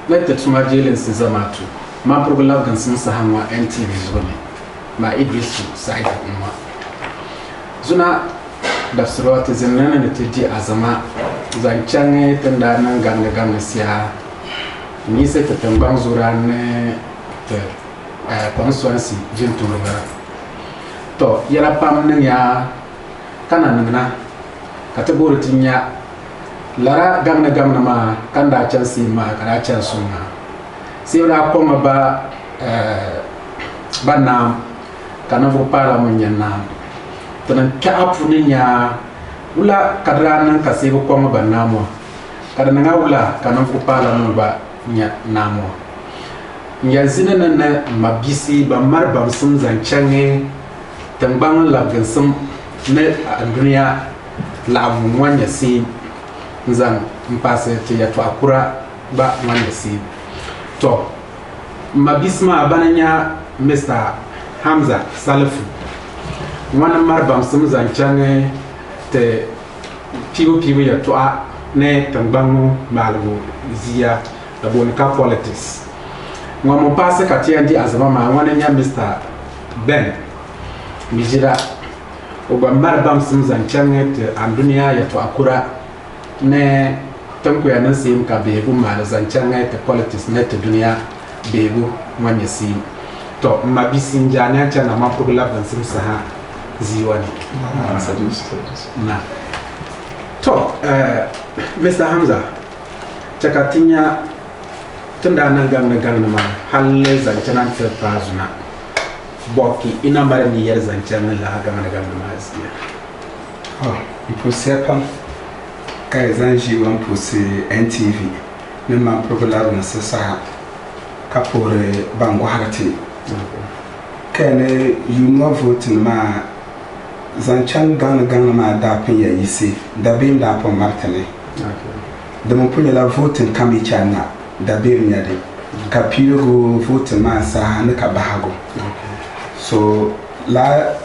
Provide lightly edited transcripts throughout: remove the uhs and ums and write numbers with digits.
Let the Tumajian Sizamatu, my program can sing Sahama and TV Zone, my Idris side of Uma. Zuna, the Surot is in Nanity Azama, Zanchange, Tendana, Ganga Gamasia, Nisa Tembanzuran, the constituency, Jinturuga. To Yala Pamania, Kananana, Category Lara gamna gamna ma kanda chansi ma kana chansuma siwla koma ba nam kana vo pala munya nam tanan ka apuninya ula kadrana ka sibo koma ba namo kadana ngawla kana vo pala mu ba nya namo nya zinana na mabisi ba marba sum zanchange tambang la gansum ne dunya la mwanya si nzang mpase te ya to akura ba wanda si to mabisma bananya Mr. Hamza Salafu wana marbam sum zanchange te piwo ya to a ne tambangu malgo zia da bonika politics ngamo pase katia ndi azama ma wana nya Mr. Ben mijira oba marbam sum zanchange te andunia ya to akura ne tanku ya nasim ka bebu ma zanchange te politics ne te dunia bebu mwanye si to mabisi njanya cha na mapugula bansim saha ziwani na to Mr. Hamza chakatinya tunda nan gan ma halle zanchana te pazuna boki ina mara ni yer zanchana la gan ma asiya ipo sepa kai zanji wan pusi NTV ne ma popular na sasa kapore bango harati kene yuma voting ma zanchan gan ma da pin ya yisi da bim da pon martane da mun punya la voting kami chana da bim ya de ka piro voting ma sa ne ka bahago so la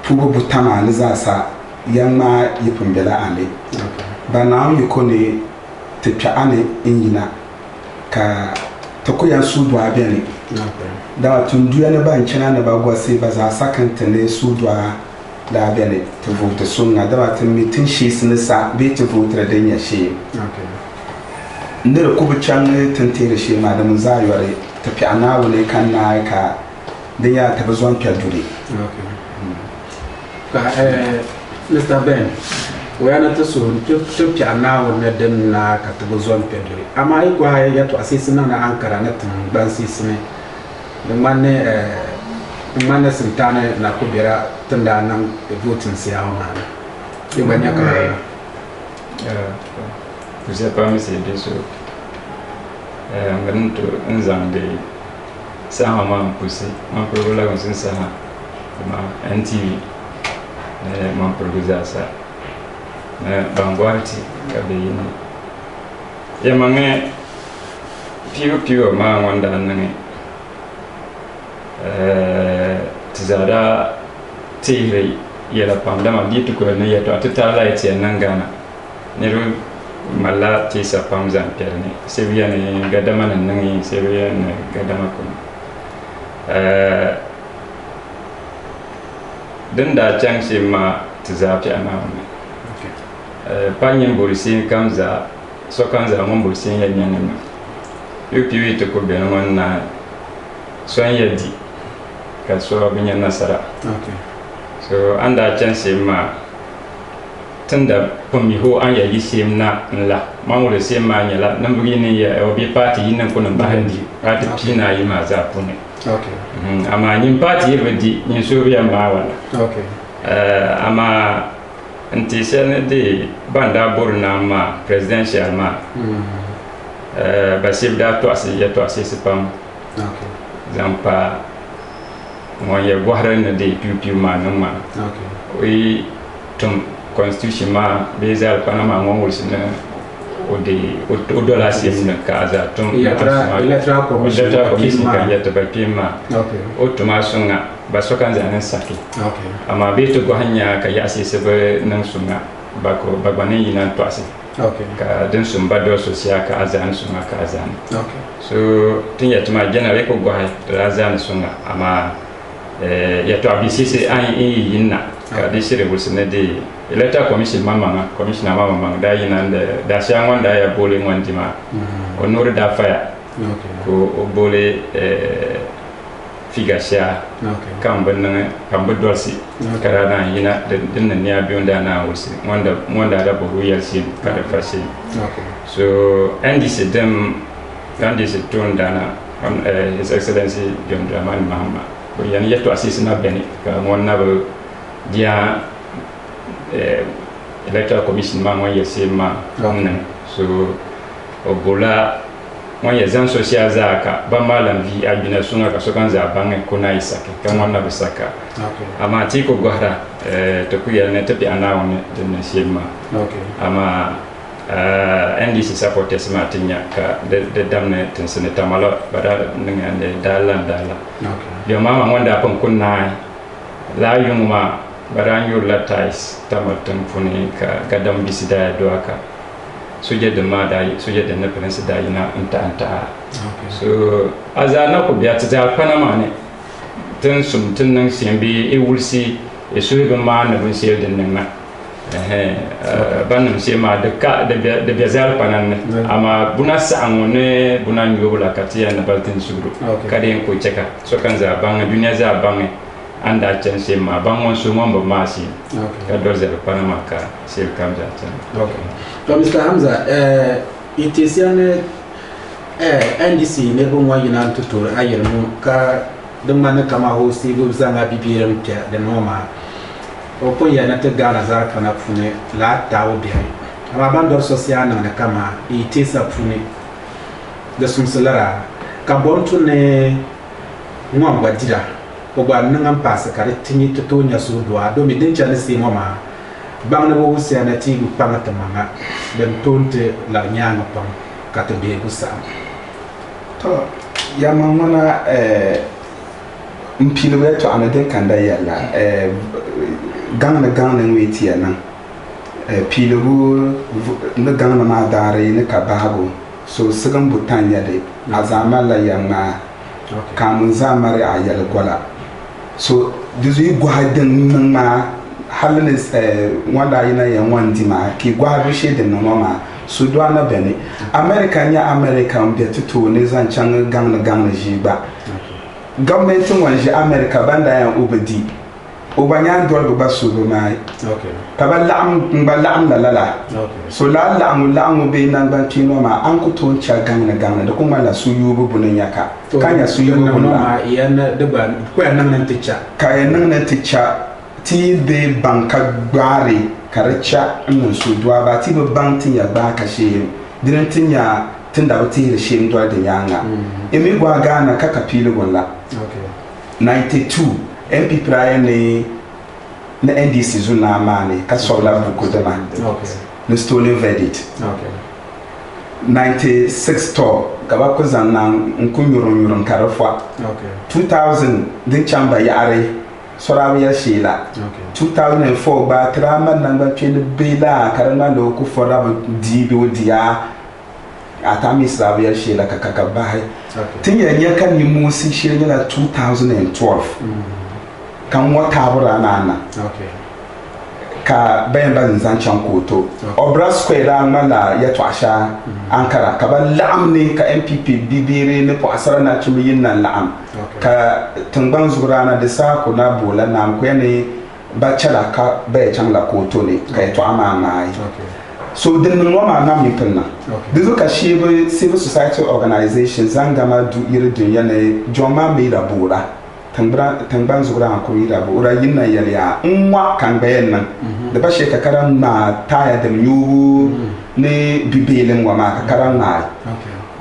pugo butama ne za sa yamma yipun bela ane bana yikone te twa ane inyina ka tokoya sudu abene da tunduya ne ba nchina ne ba gwase ba za sakanta ne sudu da abene te vote sunna da ba tin mitin shi sun sa be te vote da danya shi ndere kubu chan tantere shi ma da mun za yore te fi anawo ne kan na ka danya ta bazon pyadure ka Mr. Ben, we are not so to piano when them na categorizon pedri. Am I going to assist in an anchor and Bansisme? The man Santana Nakubera Tandana, the voting Siaman. You went your vous avez pas mis des choses. I'm going to Nzande Sahama Pussy, my problem was in Saha, NTV. Man produzasa bangwati kabeyini ya mange piwo ma wanda nange tizara tire yela pamda ma bitu ko ne yato atala eti nangana nero mala tisa pamza pierne sebiya ne gadama nange sebiya ne gadama ko denda changshi ma tizapi anaone panyen bolisin kamza so kanza mon bolisin ya nyanema yupi to ko benon na so yedi ka so binya nasara so anda changshi ma tunda pomi ho an ya yisim na nla mamule sema nyala nambugini ya obi party yinan ko nan bahandi party pina yima za pune ama nyim party yebedi nyin so biya ma wala ama nti sene de banda borna ma presidential ma basib da to asi sepam zampa mo ye bohran de piu ma nan ma oui tum constitution ma bezal panama ngol sina o dola sim ka za tum electoral commission ka yata ba pima o tuma sunga ba so kan zanen saki ama beto go hanya ka yasi sebe nan sunga ba ko ba banen yinan to asi ka den sumba do social ka azan sunga ka azan okay so tin ya tuma general ko gwa azan sunga ama ya to abisisi an yinna ka de shire busne de electoral commission mama commissioner mama da yina da shangwan da ya bole ngwantima onore da faya ko bole figasha kan bannan kan budorsi karana yina dinnan ya biyon da na wusi wanda da bugu yarsi kada fashi so NDC dem NDC tun dana his excellency John Dramani Mahama ko yan yeto assist na beni ka wonna ba dia electoral commission ma won yesi ma nan so obola won ye zan social zaka ba malam vi abina sunga ka sokan za bange kuna isaka kan wonna bisaka ama ti ko gohra to ku ya ne tabi anawo ne den shema ama NDC supporters matinya ka de damne tensene tamalo bara ngande dala yo mama wanda pon kunna la yuma bara nyulla tais tamatan funi ka gadam bisida doaka suje de mada suje de na prince da ina anta so azana ko biya ta panama ne tun sum tun nan simbi e wulsi e suebe ma na bin sel den nan banam sema de ka de biazal panan ama buna sangone buna nyobula katia na baltin suru kade ko cheka so kanza banga dunia za banga anda chen sema bangon so mambo masi ka doze panama ka sel kamja chen to Mr. Hamza itisiane NDC ne bon wa yina tutur ayirmu ka dum man kama ho si go zanga bibiram ke de noma opo ya na te gana za kana fune la tawo bi ama bandor social na kama itisa fune da sumsalara ka bontu ne ngwa dira o ba nan passa kare tinyi to nya so do ado mi din chane si mama bang na bo se na ti gu pangata manga den tonte la nyanga pam ka to be gusa to ya mamana mpilo weto anade kanda yalla gangna weti yana pilo na gangna ma dare ne ka babu so sigan butanya de azamala yanga kamun zamare ayal gola so dizu gwaden nan ma halin wanda yana yan wandi ma ki gwadu shedin nan ma so do ana bene american be tuto ne zan can gangna jiba governmentin wanje america banda yan obedi obanya ndol ba so do mai taballa la'am la so la'am be nan ban tino ma an ku to cha gangna da kuma la su yubu bunan yaka kanya su yubu bunan yan da ban ko nan ticca kayan nan ticca ti de banka gbare karacha nan su duwa ba ti ba bantin ya ba ka she dirantin ya tunda ba ti da she ndo da yanga emi gwa gana kaka pili golla 92 MP prayer ne na NDC zuna mane ka sola buku da man no stolen verdict 96 to gaba ko zanna nkunyurun karafwa 2000 din chamba yare sora ya shela 2004 ba traman nan ba pele bela karana lo ku fora ba dibi odiya atami sravia shela kaka bai tinya kan ni musi shela na 2012 kan wata bura nana ka bayan ban zan can koto obra square da mala ya twasha ankara ka ban la'am ne ka MPP bibire ne po asara na cimi yin nan la'am ka tumban zurana da sa ko na bola na ko ne ba chala ka bai can la koto ne ka to ama mai so din no ma na mi pinna dizo ka shibe civil society organizations zangama du ire dunya ne joma me da bora tangban zura ko ira bora yinna yalya nwa kan bayan nan da ba she ka karan na taya da nyubu ne bibelin wa ma ka karan na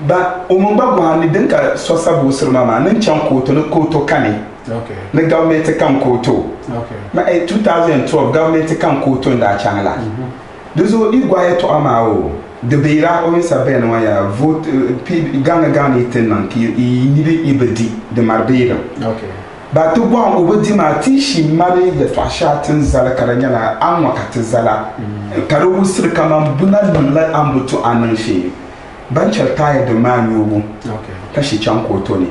ba umman ba gwa ni din ka so sabu sirma ma nan can koto ne koto kane na government kan koto ma 2012 government kan koto da changala dizo igwa ya to amawo de beira o sabe na ya vote ganga iten nan ki ni ibedi de marbera ba to gwa o bodi ma ti shi mare ya to sha tin zala karanya na anwa ka tin zala karu usir kaman bunan la ambutu anan shi ban charta ya da manyubu kashi can koto ne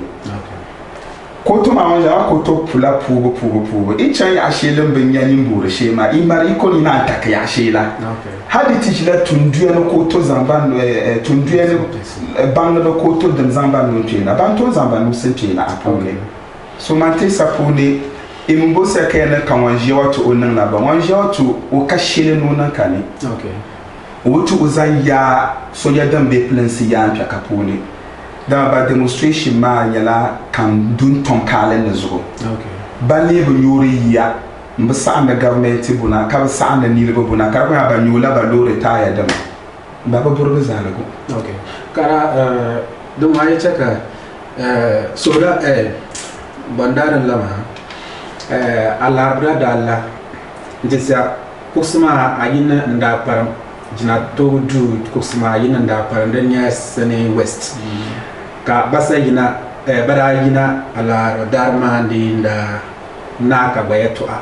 koto ma wanja koto pula pugo ichan ya shelin binyanin buru shema imar ikoni na taka ya shela hadi tijila tunduya na koto zamban tunduya na bangla koto dan zamban no tuna banto zamban no sen tuna apone so mante sapone imbo sekene kan wanje wato onan na ba wanje wato o ka shelin no nan kane wotu uzaya so ya dambe plensi ya mpya kapone da ba demonstration ma nyala kan dun ton kalen na zo ba ne bu yuri ya mbasa na government buna ka sa na ni bu buna ka ba nyola ba lore ta ya dam ba ba burga zalago kara dum ma yace ka so da bandaran lama alabra da Allah ndisa kusma ayina nda param jina to du kusma ayina nda param dan ya sane west ka basa yina bara yina ala darma ndinda naka bayato a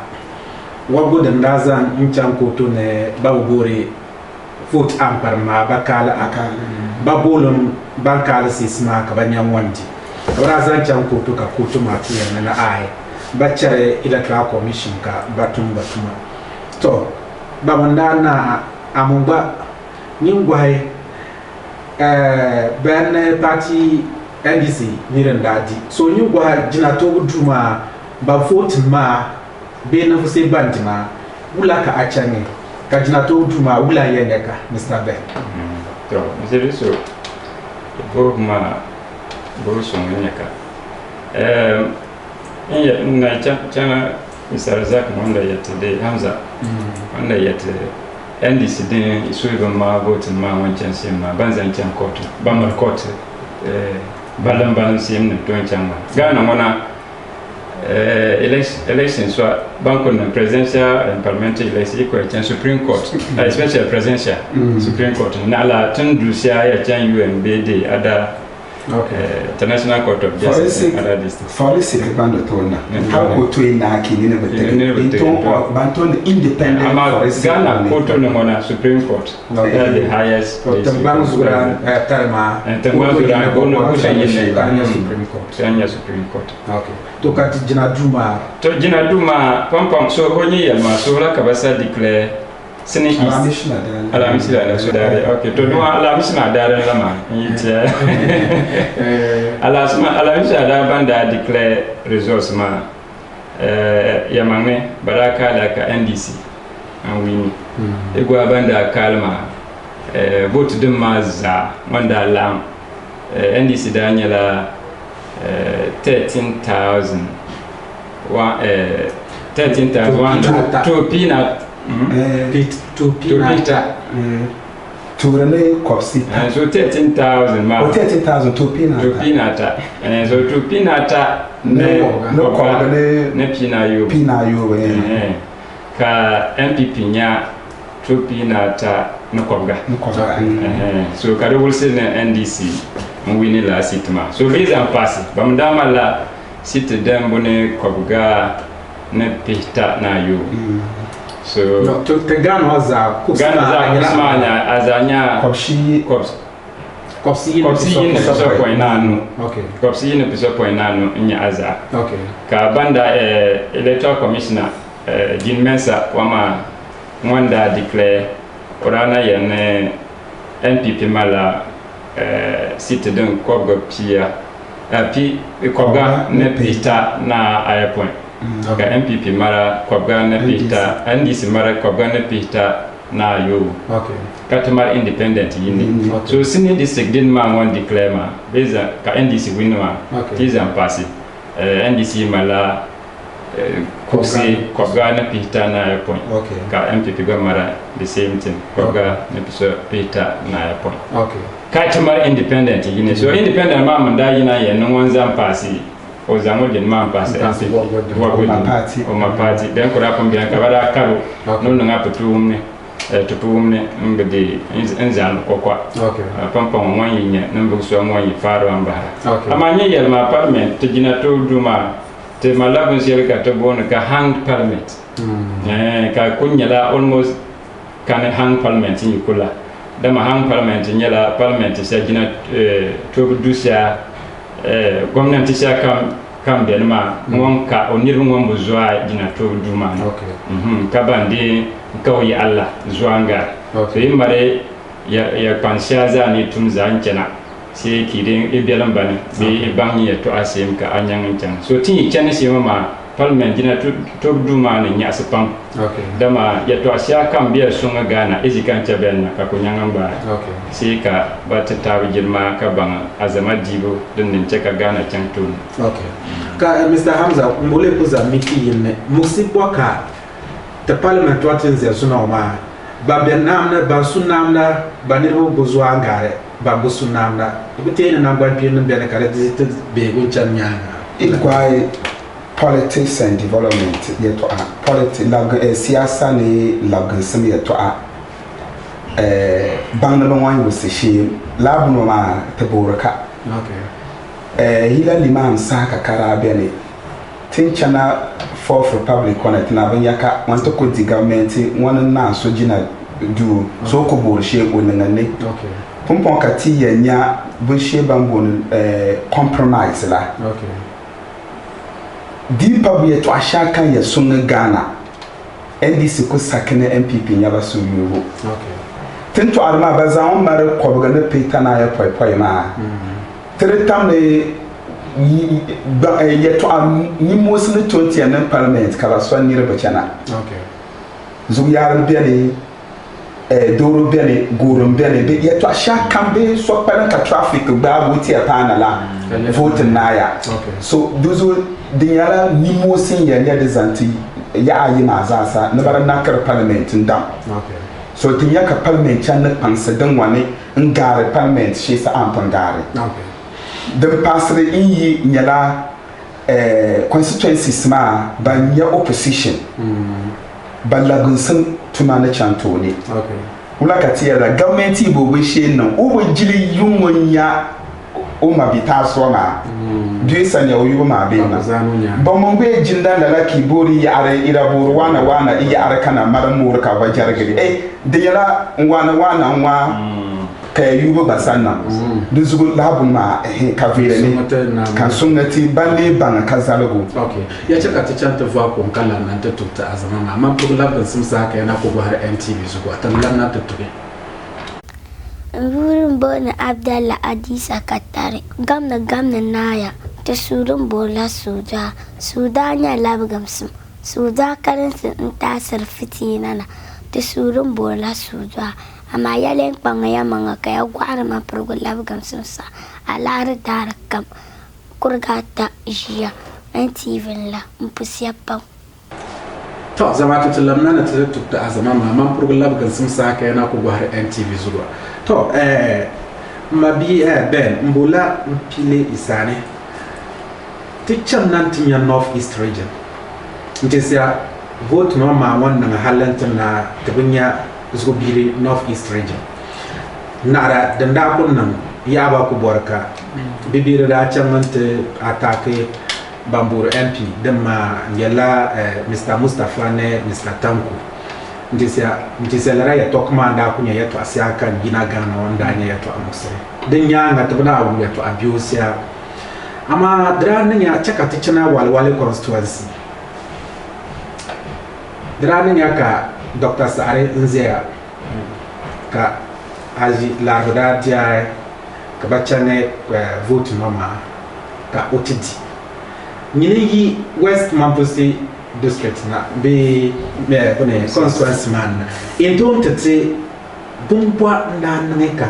wago da ndazan inchan koto ne bawbore foot ampar ma bakala aka babolum bankala sisma ka banyam wandi bara zan chan koto ka koto ma tiya na ai bachare electoral commission ka batuma to bamanda na amumba ningwai ben party NDC nirandadi so nyugwa jina to duma ba vote ma be na fuse bandima wula ka achane ka jina to duma wula yeneka Mr. Ben to mzee so bo ma bo so yeneka na chana Mr. Razak mwanda yatede Hamza mwanda yate NDC din isuiba ma vote ma wancan sima banzan can court bamar court balan sim ne don chama Ghana wana election so banko na presidential and parliamentary election equal to Supreme Court especially presidential Supreme Court na la tundusia ya chan UNBD ada International Court of Justice ada district for the bando tona how ko to ina kini ne bete banto independent for Ghana court no mona Supreme Court the highest tambang sura tarma tambang sura gono kusanya Supreme Court sanya Supreme Court okay to kati jina duma pam so honyi yalma so la kabasa declare sini alamishila na so dare okay to no alamishila dare la ma yitia alamishila da banda declare results ma yamane baraka la ka NDC an wini igwa banda kalma vote din ma za wanda lam NDC da nyala 13,000 to peanut to rene kopsi so 13,000 ma 13,000 to peanut so to peanut no ko ne pinayo ka MPP nya to peanut no kobga so ka do wulse ne NDC mwini la sitma so visa mpasi bamdama la site dembone kobga ne pita na yo so no to tegano za kusmanya azanya kopsi ne piso poinano okay kopsi ne piso poinano nya aza okay ka banda electoral commissioner Jean Mensa wama mwanda declare orana yene NPP mala site d'un kobga pia pi kobga ne pita na aya point ka MPP mara kobga ne pita NDC mara kobga ne pita na yo okay katamar independent yini so sini district din ma won declare ma beza ka NDC winwa tizan passé NDC mala kosi kobga ne pita na aya point ka MPP ga mara the same thing kobga ne pita na aya point okay katamar independent yini so independent ma manda yina ye no wanzan passé o zango din ma passé o ma party den ko rapon bien ka bada karo no nga putumne tutumne mbede enzan kokwa pampam wanyinya numbu so wanyi faro ambara amanye yel ma parliament to jina to duma te malabun sel ka to bon ka hang parliament ka kunyala almost kan hang parliament ni kula dama hang parliament nyala parliament sa jina to dusia gwamnati sa kam benma ngonka onir ngombo zwa jina to duma ka bande kawai Allah zuanga so yimare ya panshaza ni tumza ancana sai kidin ibiyalan bane be bangi ya to asim ka anyan can so tin chane si ma parliament jina to duma ne nya sepam dama ya to asya kam biya sunga gana ezikan chaben ka kunyangan ba sai ka bata tawo jirma ka ban azama dibo din nin ka gana can tun ka Mr. Hamza mbole kuza miki yinne musibwa ka the parliament watin zia suna ma ba benamna ba sunamna ba nirbo bozwa ngare ba busunamna ibite na ngwan pin be na kare dit be gun chanyanga ilkwai politics and development yeto a politics lag siyasa ne lag sim yeto a bangna no wan wusi shi labu no ma taboraka hila liman saka karabe ne tinchana Fourth Republic connect na ban yaka wanta ko di government wani na so jina du so ko bor she ko nan ne pompon ka ti yanya bun she ban bon compromise la di pabuye to ashaka ya sunga Ghana NDC ko sakene MPP nya ba so yugo tinto arma bazan mare ko ga na peita na ya poi ma tretam ne yeto ni mosini 20 and parliament kala so ni rebachana zugu yaran bene doro bene goron bene be yeto asha kambe so pala ka traffic ba wuti apana la vote naya so duzu dinyala ni mosin ya ne dezanti ya ayi mazasa na baran nakar parliament ndam so tinya ka parliament chan na pansa dan wane ngare parliament shi sa ampan gare the pastor in nyala constituencies ma banya opposition balagun sun tumana chantoni ula katiya government ibo we she no o jili yunwonya o mabita so ma duisa nya o yugo ma be na bomo be jinda la kibori ya are ira buru wana iya are kana maramur ka wajargiri de yala wana nwa yugo basana duzugo labun ma kavire ne kan sunnati bande ban kazalogo ya chaka ta chanta va ko kala nan ta tukta azama amma ko labun sun saka yana ko har NTV zugo tan lanna ta tuke wurin bona Abdallah Adisa Katare gamna naya ta surun bola sudanya labgamsum suda karin sun tasar fitinana ta surun bola suda amma yalen pangaya manga kaya gwara ma program gamsunsa alar darakam kurgata jiya NTV la mpusia pa to zama ta lamna na ta tukta azama ma program gamsunsa kaya na ko gwara NTV zuwa to mabi ben mbula mpile isane ticham nan tinya North East region ntisia vote no ma wannan halantin na tabunya zgobiri North East region nara danda kunnan ya ba ku borka bibira da chamante atake bambur MP dama yala Mr Mustafa ne Mr Tanku ndisia lara ya tokma da kunya ya to asiaka gina Ghana wanda anya ya to amusre din ya nga tabna abu ya to abiosia ama dranin ya chaka tichana walwale constituency dranin ya ka Dr. Sare Nzea ka haji larda dia ka bachane vote mama ka otidi nyini West Mamposi district na be bone constituency man into tete bumbwa ndaneka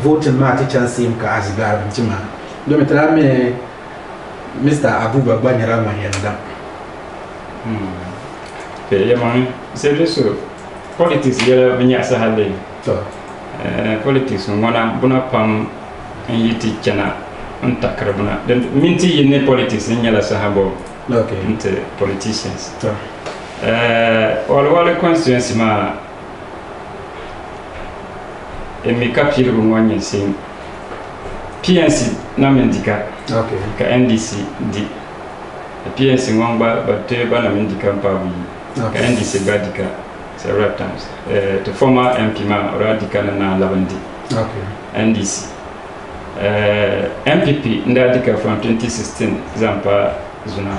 vote ma ti chance ka azgar ntima do metra me Mr. Abuba Banyara Mayenda c'est vrai sur politics yela binya sahalle to politics ngona buna pam yiti chana antakra buna den minti yene politics nyala sahabo inte politicians to wala constituency ma mi kapir bu ngwanye sin PNC na mendika ka NDC di PNC ngwangba bate bana mindika mpawi ka NDC badika several times the former MP ma radika na Lavandi NDC MPP ndadika from 2016 zampa zuna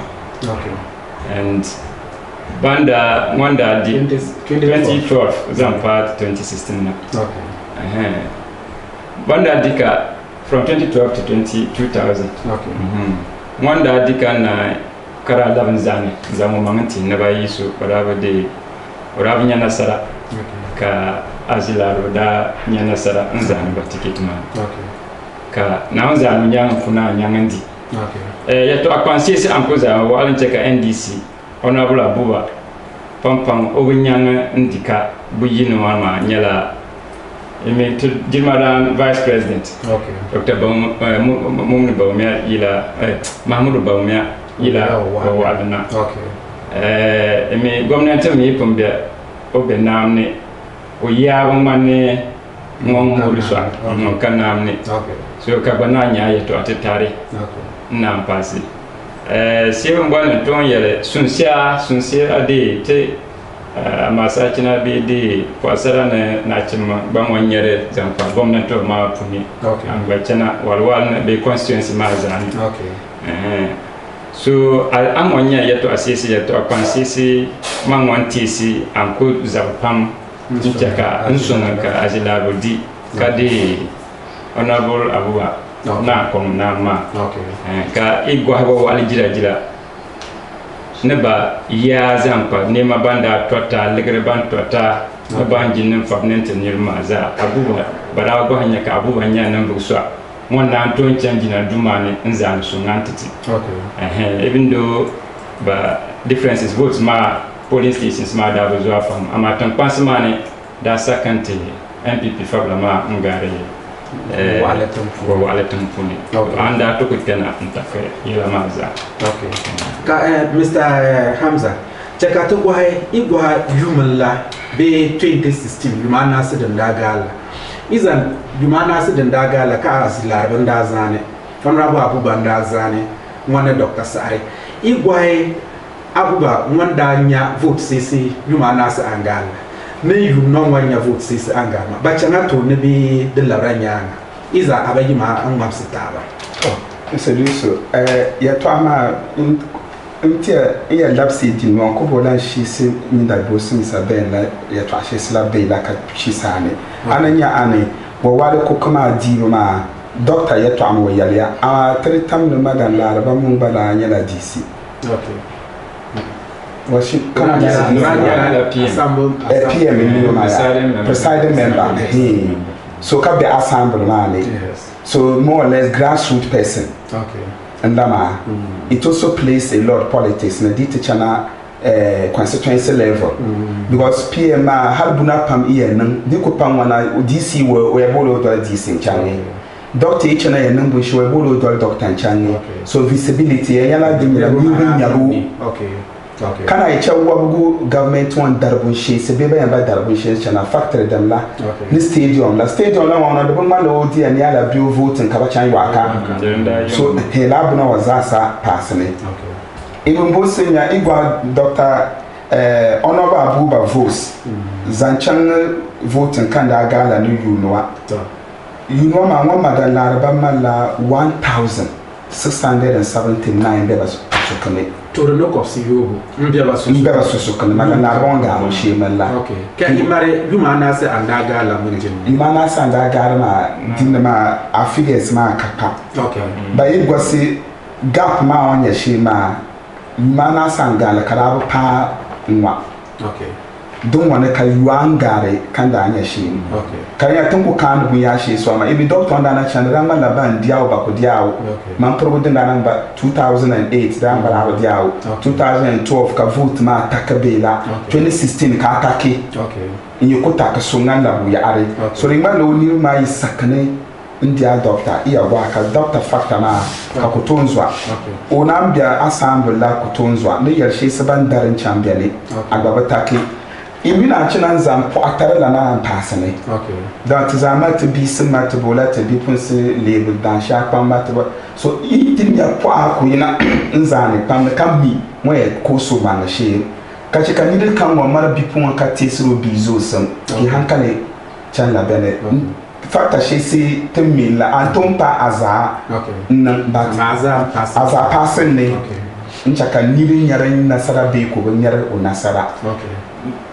and banda mwanda di 2012 zampa 2016 na banda dika from 2012 to 2000 mwanda dika na kara laban zane zamu manganti na bayisu wala nyana sara ka azilaro da nyana sara nzane ba ticket man ka na nzane nyanga kuna nyangandi yato akwansisi ampoza wala cheka NDC honorable abuba pampam obunyanga ndika buyino ma nyala eme to Dilmaran vice president Dr. Mumni Baumia ila Mahmoud Baumia ila wadana eme gwamnati mi pumbia obenamne oyawo mane ngomuruswa kanamne so kabana yato atetare nampasi siya mbwana ton yele sunsia ade te amasa china be de kwasara na chima bamwanyere zampa gwamnati ma puni angwa chana walwal na be constituency ma zani so amwanya yato asisi yato akwansisi mangwantisi anko zapam nchaka nsonga azilabodi kadi honorable abuwa na kom na ma ka igwa hawo alijira neba ya zampa nema banda tota legre ban tota banji nim fabnente nirma za abuwa bara go hanya ka abuwa nya nan buswa monna anton change na dumane nzan so ngantiti even though ba differences votes ma polling stations ma da buzwa fam amatan pasmane da second MPP fabla ma ngare waletum funi anda to kutena ntaka ila maza ka Mr. Hamza cheka to kwa igwa yumalla be 2016 yumana sidan dagala izan yumana sidan dagala ka asilar banda zane honorable abuba banda zane ngwana Dr. Sare igwa abuba ngwanda nya vote sisi yumana sa angala ne yu no wanya vote sisi angama bachanga to ne bi de laranyanga iza abayi ma an mapsitaba so ya to ama ntia ya lapsi di no ko bolan shi se minda bosin sa ben la ya to ashe sla be la ka shi sane ananya ane wo wale ko kama di ma doctor ya to am wo yale a tritam no madan la ba mun bala nya la DC was kama ya PM presiding member so ka be assemble man so more or less grassroots person and lama it also plays a lot of politics na di chana constituency level because PM harbuna pam nan di ko pam wana DC we bolo do DC chane doctor chana nan bu shi we bolo do doctor chane so visibility yana di nyaro kana ya cewa bugu government one darbun shi se be bayan ba darbun shi chana factory dam la ni stadium la wana da ban malo di an yala bio voting ka ba chan waka so he lab na wazasa pass ne even bo senya igwa Dr. Honorable Abuba votes zanchan voting kan da gala ni yunwa ma wa madalla ba mala 1679 be ba so kame to the look of Siyogo mbeba so kan na bonga mo shi malla ka imare yumana se andaga la munjin imana sa andaga ma dinna ma affiliates ma kaka ba igwa si gap ma onya shi ma mana sa ngala karabu pa nwa don wani ka yuan gare kan da anya shi kan ya tunku kan bu ya shi so ma ibi doctor da na chan ran mala ban diawo ba ko diawo man probo din da nan ba 2008 da ba ba diawo 2012 ka vote ma takabela 2016 ka atake in ko ta ka sungan la bu ya are so ringa lo ni ma isakane india doctor iya wa ka doctor factor ma ka kutonzwa ona mbia assemble la kutonzwa ne yarshe saban darin champion agbaba take imina chinan zam po atare la na pasane okay da ta zama ta bi sun ma ta bola ta bi pun se le dan sha pa ma ta so itin ya po a ku ina nzane pam ka mi mo e ko so ma na she ka ci kan ni kan wa mara bi pun ka te siro bi zo sam ki hankale chan la bene fakta she si temmi la anton pa aza nan ba aza pasen ne nchaka niri nyara nasara be ko nyara o nasara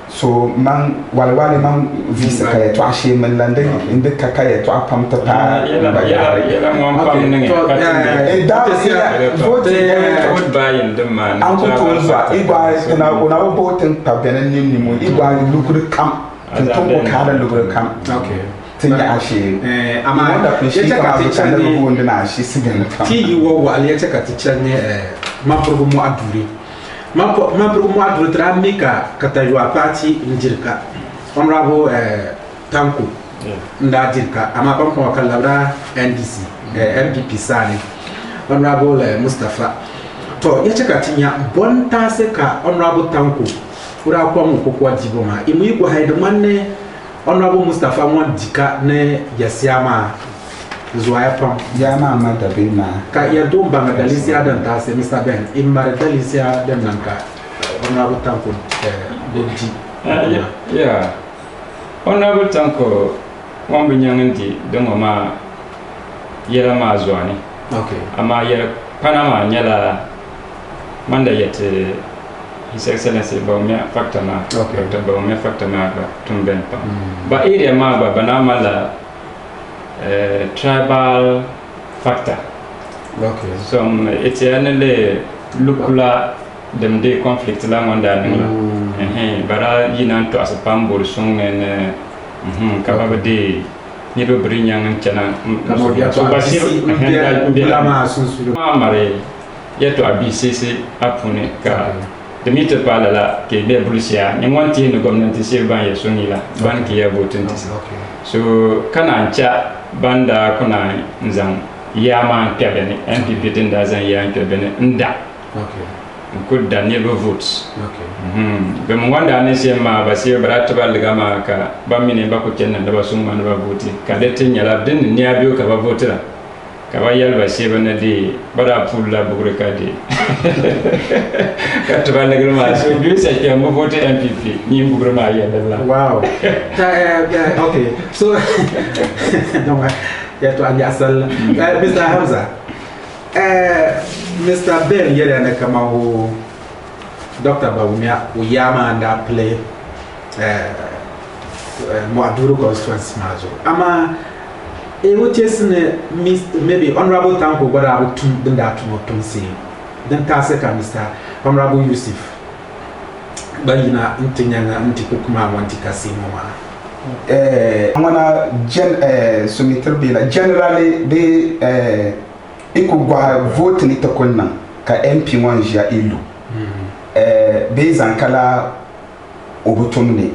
so man walwale man visa kaya to ashe man lande inde kaya to apam ta ta ya mo pam ne e da vote bayin de man an ko to zo igwa na ona vote ta benen ni mo igwa lugure kam to ko kada lugure kam tin ya ashe ama da kun shi ka ta can da bugun da na shi sigan kam ti yi wo wa ya ka ta can ne ma furgo mu adure ma furgo mu adure tra mika kata yo apati njirka honorable tanko nda jirka ama ban ko kan labra NDC MPP sani honorable Mustafa to ya ka tinya bon ta se ka honorable tanko ura ko mu ko kwa diboma imu yi ko haida manne honorable Mustafa mon dika ne yasiama zuwa pam yama ma da bina ka ya don banga dalisia dan ta se Mr Ben imar dalisia dan nanka honorable tanko bonji yeah honorable tanko wan binyangi don ma yera ma zuwa ni okay ama yera panama nyala manda yete His Excellency Baumia factor ma Dr. Baumia factor ma ba tumben pa ba area ma ba banama la tribal factor some eternally lukula dem de conflict la wanda ningla bara yinan to asapam bor sungen kaba de ni do brinyang chana so basir ma sunsu ma mare yeto abcc apune ka de mite pala la ke be brusia ni wanti no gomnati se ban ya sunila ban ki ya botin so kana cha banda kuna nzam yama pebene MPP tinda zan ya pebene nda could Daniel votes be mo wanda ne se ma ba se brat ba liga ma ka ba mine ba ko kenna da ba sun man ba voti ka de tinya la din ni abiyo ka ba votira ka ba yal ba se bana de bara pulla bugure ka de ka to ba liga ma so bi se ke mo vote MPP ni bugure ma ya da la wow okay so donc ya to anya asal Mr. Hamza Mr. Ben yere na kama ho Dr. Baumia uyama and play mo aduru constituency mazo ama e wotesne maybe honorable tanko gwada abutum dinda tum say dan ta saka Mr. Honorable Yusuf bayina ntinyanga ntikukuma wanti kasimo ma amana sumitir bila generally be ikugwa vote ni takonna ka MP wanja ilu be zankala obutumne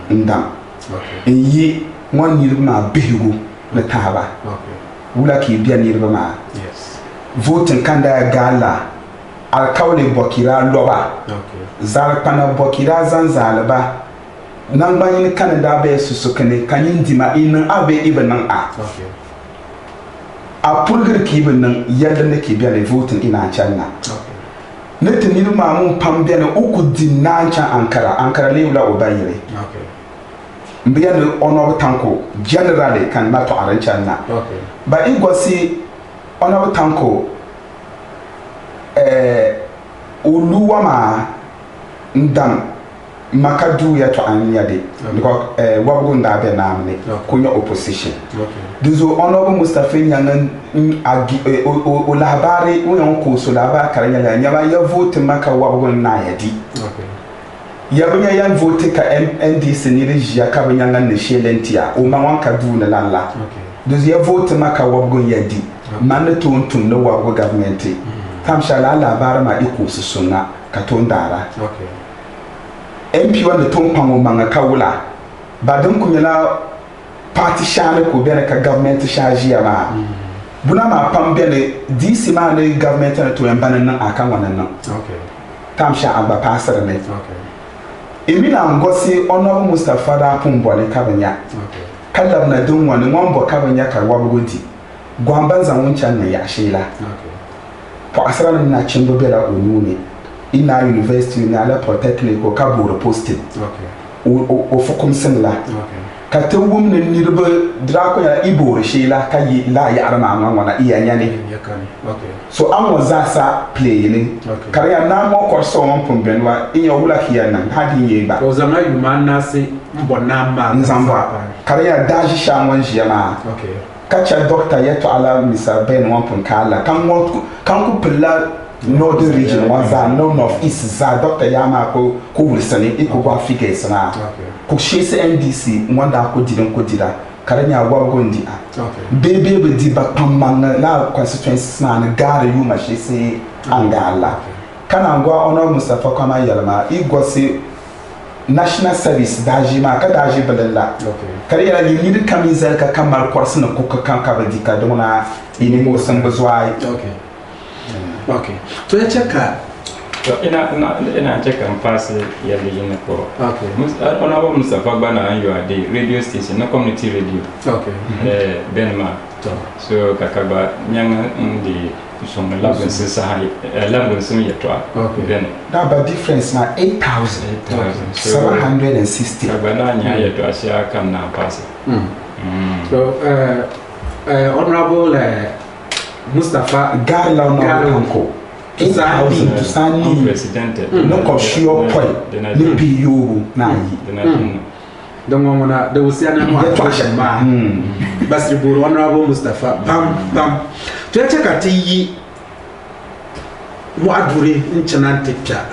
ndam yi won yirma behigo na taba wula ki biya nirba ma vote kanda gala alkawle bokira loba zalpana bokira zanzalba nan bayin kanada be susukane kanyin dima in abe ibanan a pulgir ki nan yadda nake biya ne voting ina canna ne tinir mamun pam biya ne uku dinnan can ankara leula obayire biya ne honor tanko generally kan na to aran canna ba igosi honor tanko uluwa ma ndam makadu ya to anyade because wabugo ndabe namne kunya opposition dizo honorable Mustafa nyangan agi o labari uyan ko so laba karanya la nyaba ya vote maka wabugo na yadi ya bunya ya vote ka NDC ni regia ka bunya ngan ne shelentia o ma wan kadu na lalla dizo ya vote maka wabugo yadi man to ntun no wabugo government kam shala labari ma iko su sunna ka to ndara MP wanda ton pango manga kawula ba dan kunyala party shane ko bere ka government shaji ya ba buna ma pam bele DC ma ne government na to yamba nan akan wannan nan tam sha aba pasar ne Emina ngosi Honorable Mustafa da pumbone kabanya. Okay. Kala na dunwa ni ngombo kabanya ka wabugodi. Gwambanza wuncha na ya shela. Okay. Po asara na chimbo bela onuni. Ina university na la polytechnic ko kaburo posted. Okay. O fokum sinla. Okay. Ka te wum ne nirba drako ya ibore shela ka yi la ya arma ngwana iya nyane. Okay. So am wazasa play ni. Okay. Kariya na mo korso on pumbenwa inya wula hiya nan hadi yeba. Ko zama yumana se mbona ma Nzamba. Kariya daji shamwan jiyama. Okay. Kacha doctor yeto ala Mr. Ben wampun kala kan ku pilla northern region waza no north east za doctor yama ko wulsani iko gwa figure sana. Okay. Ku shese NDC wanda ko dira karanya wagondi a. Okay. Bebe be di ba pamman na constituency na gara yuma shese angala. Kana ngwa ono Mustafa kama yalma igwase national service daji ma ka daji balalla. Okay. Kare yana yiri kamizar ka kamar kwarsuna kuka kan ka badika don na ini mo san bazwai. Okay. Okay. To ya cheka. To ina cheka mpasi ya lijine ko. Okay. Honorable Mustafa bana an you the radio station na community radio. Okay. Benma. So kakaba nyanga ndi songa labun sisa labun sum yetwa. Okay. Ben. That but difference na 8,760. Kabana nya yetwa sia kan na pasi. So Honorable Mustafa Garla no Kanko 8,000 to sani president no ko shio koi ni biyo na yi. Don't want to Usiana ma Basri Buru Honorable Mustafa Bam to ya cheka ti wadure nchanante cha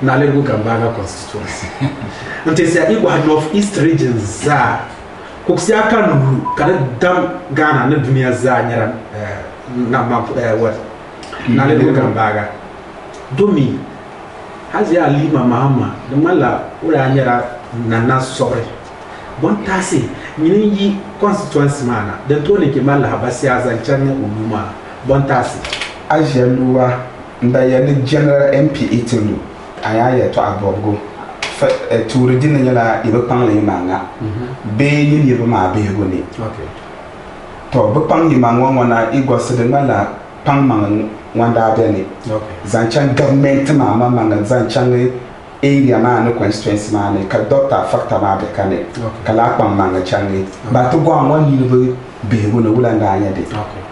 na lego Gambaga constituency ntesi igwa of East regions za kusia kanu kada dam Ghana na dunia za nyara na what na lego Gambaga domi hazi alima mama de mala ura nyara nana sore bon tasi nyini constituency mana de to ne ke mala habasi azancan uluma bon tasi Ajeluwa ndaya ni general MP itulu ayaya to agogo turi din nyala ibe pangle manga be ni ibe ma be go ni. Okay. To be pang manga wana igwase de mala pang manga wanda be ni. Okay. Zanchan government mama manga zanchan area ma no constituency ma ne ka doctor factor ma be kane kala pang manga changi ba to go an wani be go no wula nda anya de. Okay.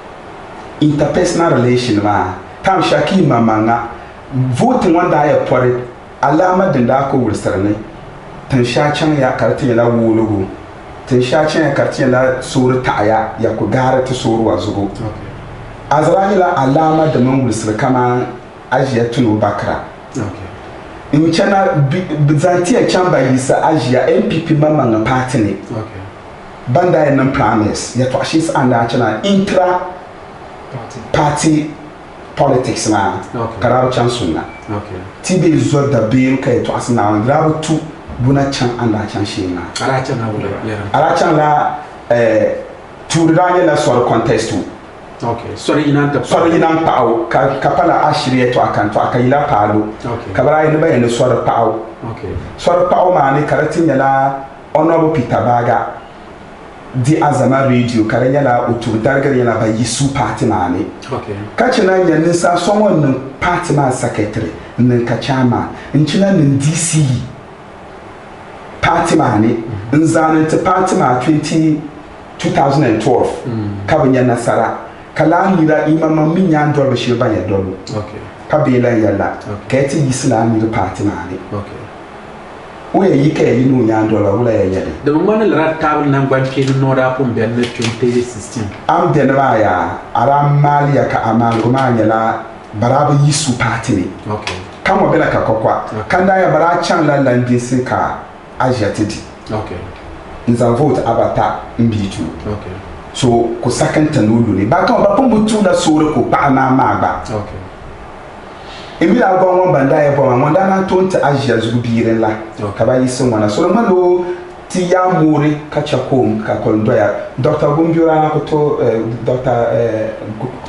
Interpersonal relation ma tam shaki manga voting wanda ya pore alama da ko wursarne tan sha can ya kartin la wulugo tan sha can ya kartin la suru ta'aya ya ku gara ta suru wazugo. Okay. Azrahila alama da man wursar kama ajiya tunu bakra. Okay. In chana bizantiya chamba yisa ajiya MPP mamman party ne. Okay. Banda ya nan promise ya to ashis anda chana intra party politics na. Okay. Karabu chan sunna. Okay. Tibe zo da biyu kai to asina wan rabu tu buna chan anda chan shina. Aracha na wula. Ara chan la turanye la sor contest. Okay. Sorry inanta. Sor inan pao kapala ashiriye to akan to akayila palo. Okay. Kabara yin bayan sor pao. Okay. Sor pao ma ne karatin yala Honorable Peter Baga di Azama radio karanya la utur dargar yana ba yisu party ma ne. Okay. Kachina nyanin sa someone no party ma secretary nin kachama nchina nin DC party ma ne nzanin ta party ma 2012 kabanya nasara kala nira imama minya ndor bashir banya dolo. Okay. Kabila yalla kati yisla mi party ma ne. Okay. Uye yike yinu nyandola wula ya yade. The woman rat table number came no up on Ben 2016. Am denaya aram malia ka amal gumanya barabu yisu party ni. Okay. Kama bela ka kokwa. Kanda ya bara chan la landisi ka ajatidi. Okay. Nza vote abata mbitu. Okay. So ku second tanulu ni. Ba kan ba pumbutu na sore ko pa na magba. Okay. Emi la gwa won banda ya bo won dana tonta ajia zubiren la. Ka ba yisu wana so malo ti ya muri ka chakom ka kondoya Dr. Gumbiura na kuto Dr.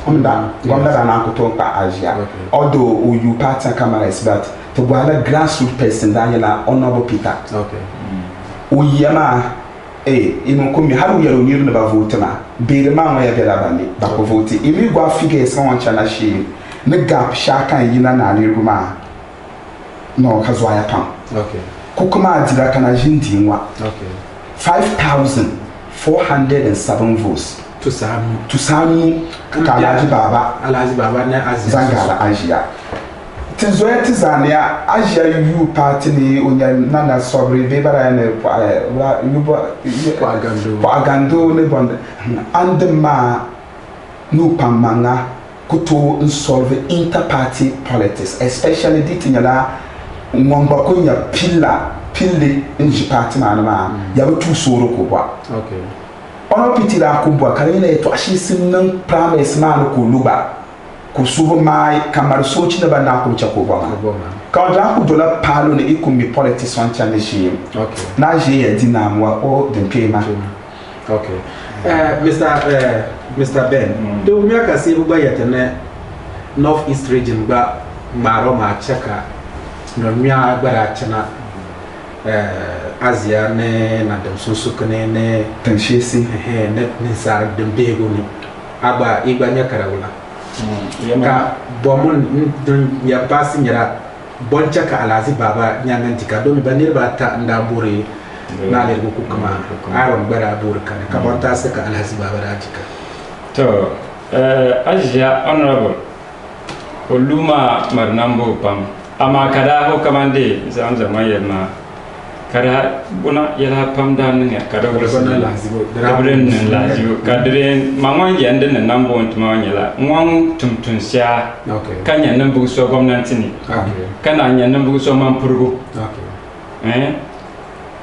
Gwamda na kuto ka Asia although you partner cameras but to go ala grassroots person Daniela Honorable Peter uyama imo komi haru yaro niru na ba vote na bere ma wa ya bela bani ba ko vote imi gwa figure so wan chana shi ne gap shaka yina na ne ruma no kazwa ya kan kukuma adira kana jindi nwa 5,407 votes to Samu ka Alhaji Baba na Asia Zangala Asia tizoya tizania Asia yu party ni onya nana sobre bebara ne yubo agando ne bonde andema nu pamanga kuto solve inter-party politics especially ditinyala ngomba kunya pille nji party manama ya betu soro ko ba ono pitira ko ba kare ne to ashisin nan promise man ko luba ko subo mai kamar soci na bana ko chako ba ka da ko dola palo ne ikumi politics on channel shi na je ya dinamwa o den pema Mr. Ben do mi aka se buba yatene North East region ba maro ma chaka no mi agbara chana Asia ne na dem susuku ne tenshesi ne sar dem bego ni aba igba nya karawula ka bomun ya pasi nyara boncha ka Alhaji Baba nyanganti ka do mi banir ba ta nda bore na le ku kuma aron bara bore kan ka bonta se ka Alhaji Baba da jika to Asia honorable oluma marnambo pam ama kada ho kamande zamzama yema kada buna yala pam dan ne kada wala dabren lajibo kadren mamon yande ne nambo ntuma nyala ngwan tumtun sia kanya nambu so gwamnati ni kana nya nambu so mampurgo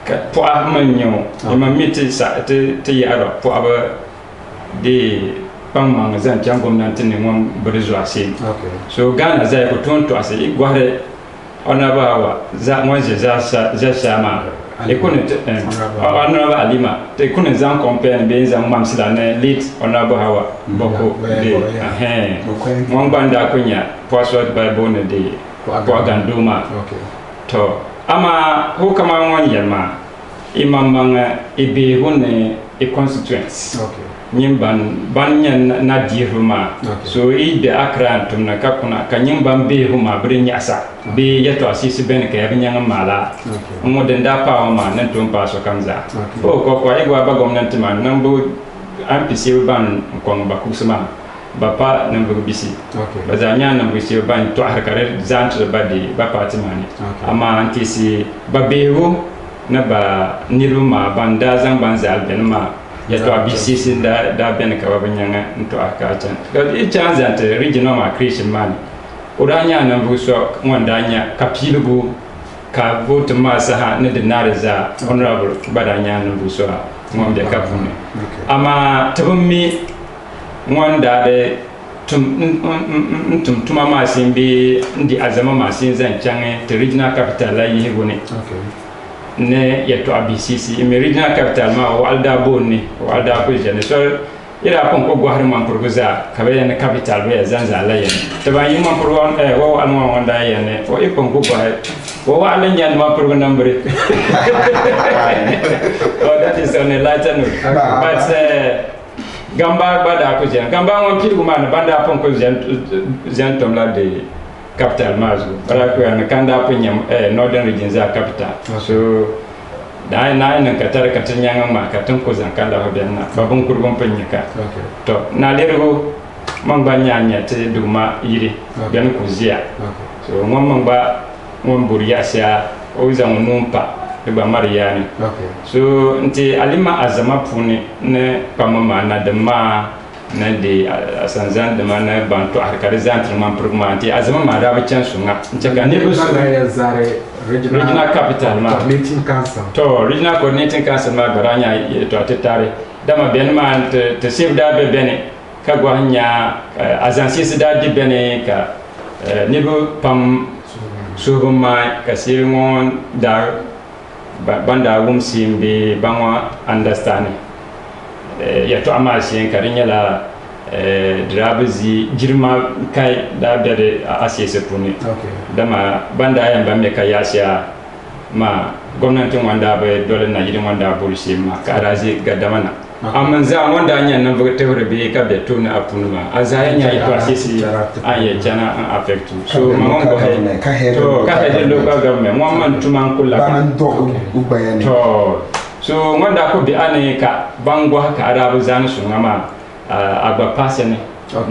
ka po amanyo ima miti sa te yaro po aba de pamma zan jam gwamnati ni ngwan barizo ase so gana zai ko tonto ase igware ona bawa za mwanze za shama ekune ona ba alima te kune zan compare be zan mamsila ne lead ona bawa boko de mon banda kunya password by bone de ko ganduma to ama ho kama won yema imamanga ibe hone e constituents nyimban banyan na diruma so ibe akran tumna kakuna kanyimban be huma brinyasa be yato asisi ben ka yabnyanga mala moden da pa ma nan tum pa so kamza ko igwa ba gomnati man nambu ampisi ban ko ba kusuma bapa nambu bisi bazanya nambu bisi ban to harkare zantu badi ba patimani ama antisi babehu na ba niruma banda zan banza benma ya to abisisi da ben ka babanyanga nto akacha ga i chance at regional ma creation man uranya na buso mwandanya kapilugu ka vote ma saha ne de nariza honorable badanya na buso mwambe kapune ama tabummi mwanda de tuma ma simbi ndi azama ma sinzan change te regional capital la yihune ne yato abisisi ime regional capital ma walda bonni walda ko jene so ira kon ko gwahar man purguza kabe ne capital be zanza la yen to ba yima purgon wo almo wonda yen o e kon ko gwahar wo wala nyan ma purgon number oh that is on a lighter note but gamba bada ko jene gamba won pirgu man banda pon ko jen tom la de capital mazu para ko an kanda punya northern region za capital so dai na nan katar katanya ma katan ko zan kanda ho benna babun kurgon punya ka to na lergo man banya nya te duma yiri ben ko zia so man ba mon buriya sia o zan numpa e ba mariani so nti alima azama puni ne pamama na de ma na de asanzan de mana bantu harkar zantreman progrmanti azama ma da bachan sunga nchaka ne bu zare regional capital ma coordinating council to regional coordinating council ma garanya to atare dama ben ma te save da be bene ka gwanya azansi da di bene ka ne bu pam subuma ka sirngon da banda wum simbe bangwa understanding ya to ama sien karinya la drabazi jirma kai da bere asese puni dama banda ya mbamme kai yasia ma gwamnatin wanda bai dole na gidan wanda bulshi ma karazi gadamana amma za wanda anya nan ba ta be ka be to na apunuma azaya ito asese anya jana affect so ma ngo ka he local government mo man tuman kula banan do ubayani to so wanda ko bi ane ka bango haka arabu zanu su ngama agba pasene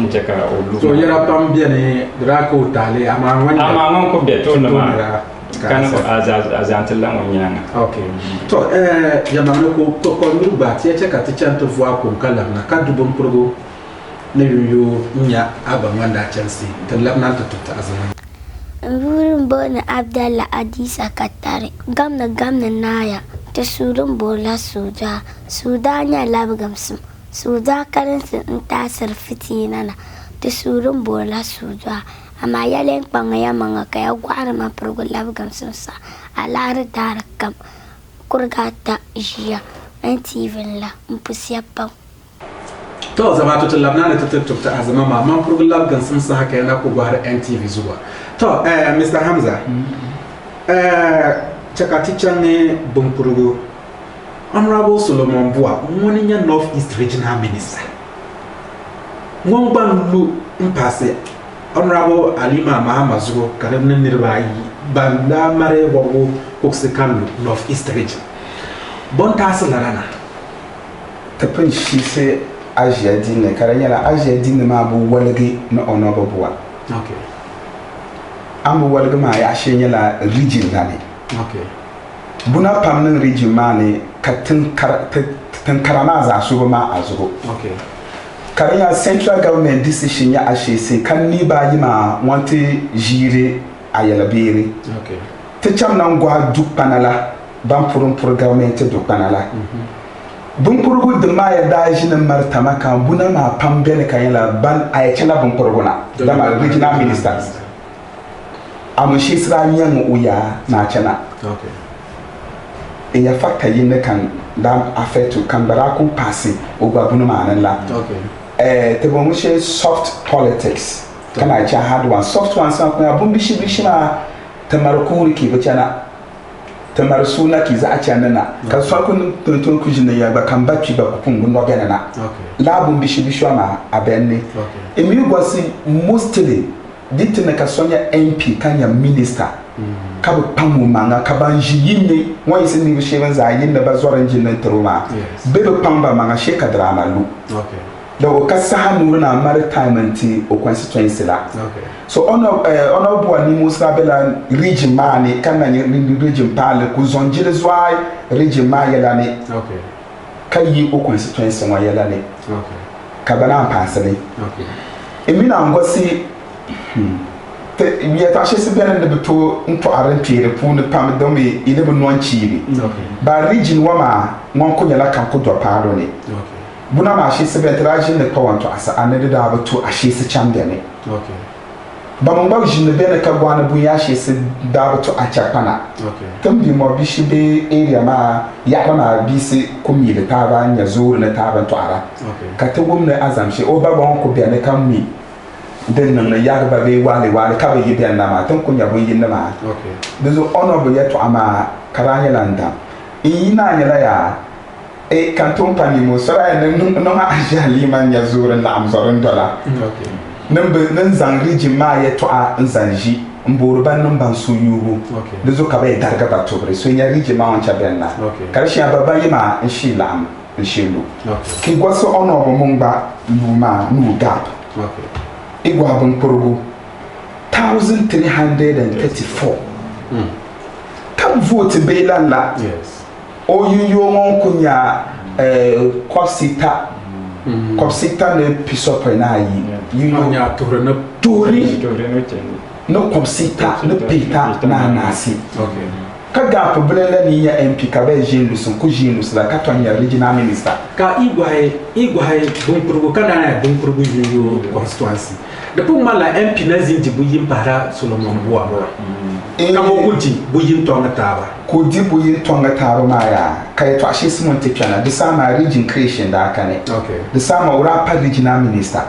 nteka olu so yara pam biene drako tale ama ngon ko be to na ma kana ko azantelan wonyanga okay to yamano ko nuba tie cheka tichanto voa ko kala na kadubon progo ne yo nya aba wanda chansi talabna ta azana wurin bana Abdalla Adisa Katare gamna naya ta surun bola soja sudanya labgamsum suda karinsin tasar fitinana ta surun bola soja amma yalen kwangaya manga kaya gwara ma progo labgamsum sa alar darakam kurgata jiya NTV la mpusiya pa to zama to labna ne ta azama ma man progo labgamsum sa haka yana ko gwara NTV zuwa to Mr. Hamza chakati change Bumpurugo Honorable Solomon Bua Moninya North East Regional Minister Ngomban Lu Impase Honorable Alima Mahamazugo Karemne Nirbai Banda Mare Wago Koksekalu North East Region Bontas Larana Tapin shi se Asia Dine Karanyala Asia Dine Mabu Walagi no Honorable Bua okay Ambu Walga ma ya shenyala region dani okay buna pamnin region mane katin karama za su ma azugo okay kariya central government decision ya ashe sai kan ni ba yi ma wanti jire ayalabere okay te cham nan gwa duk panala ban pur government duk panala bun purgu de ma ya da jinin martama kan buna ma pambele kan yala ban ayachala bun purguna da ma regional ministers amushi sranyan uya na chana okay ya factor yin kan da affect kan baraku passing ogabunu manan la okay te bomu she soft politics kana cha hard one soft one san ko abun bishi ma tamarkuri ki bacana tamarsuna ki za a chana na ka so kun to ku jinna ya ba kan bachi ba ku kun no gana na okay labun bishi ma abenni okay emi gosi mostly ditina ka sonya MP kanya minister kabu pamu manga kabanji yinne wani sin ni sheban za yinne ba zoran jinnan turuma bebe pamba manga sheka drama lu okay da o kasa hanu na maritime o constituency la okay so ono bo ni musa bela region mani kana ni region pale ku zonjile zwai region ma yela ne okay kayi o constituency wa yela ne okay kabana pasale okay emina ngosi ya ta shi sibiyar da bito into aran pere pune pam do me ile bu non chibi ba region wa ma ngon ko yala kan ko do paro ne buna ma shi sibiyar region ne ko wanto asa anade da ba to a shi se chambe ne ba mon ba jin be ne ka gwana bu ya shi se da ba to a chapana tam bi mo bi shi be area ma ya ma bi se ko mi le ta ba nya zuru ne ta ba to ara ka ta gumne azam shi o ba gon ko be ne kan mi den nan ya ga be wale ka be yidan na ma tan kunya bu yin na ma okay dezo honorable ya to ama karanya landa ina nyala ya kanton pani mo sara no ma ajali man ya zuran la amzaron dola okay nan zangri jima ya to a nzanji mburu ban nan ban su yugo okay dezo ka be darga ba to bre so nya rijima on cha benna okay karshe baba yima inshallah am inshallah okay ki gwaso honorable mungba luma nu gap okay igwa bun purgu 1334 kan vote belan la yes oyuyo mon kunya kopsita ne pisopo na yi yuyo nya tori no kopsita ne pita na nasi okay ka gap belan ni ya MP ka be jenlu sun ku jenlu sala ka tonya regional minister ka igwaye bunkurgu kana na bunkurgu yuyo constituency da pun mala MP na zinji buyin para Solomon Buwa kama kuti buyin tonga taba kuti buyin tonga taba ma ya kai to ashe simon te piana the sama region creation da aka ne okay the sama ura pa regional minister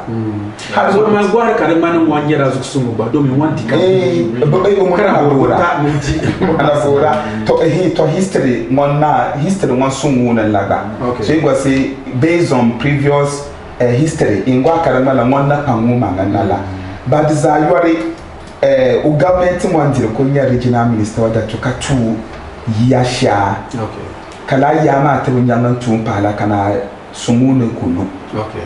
har so ma gwar kare manin wanyera zu sumu ba domin wanti ka kara bora ana bora to history one sungu na laga so it was based on previous history ingwa kare mala ngonna pangu mangana but zayori o government wanjire ko nya regional minister wada tuka tu yasha okay kala yama te nyama tu pala kana sumune kulu okay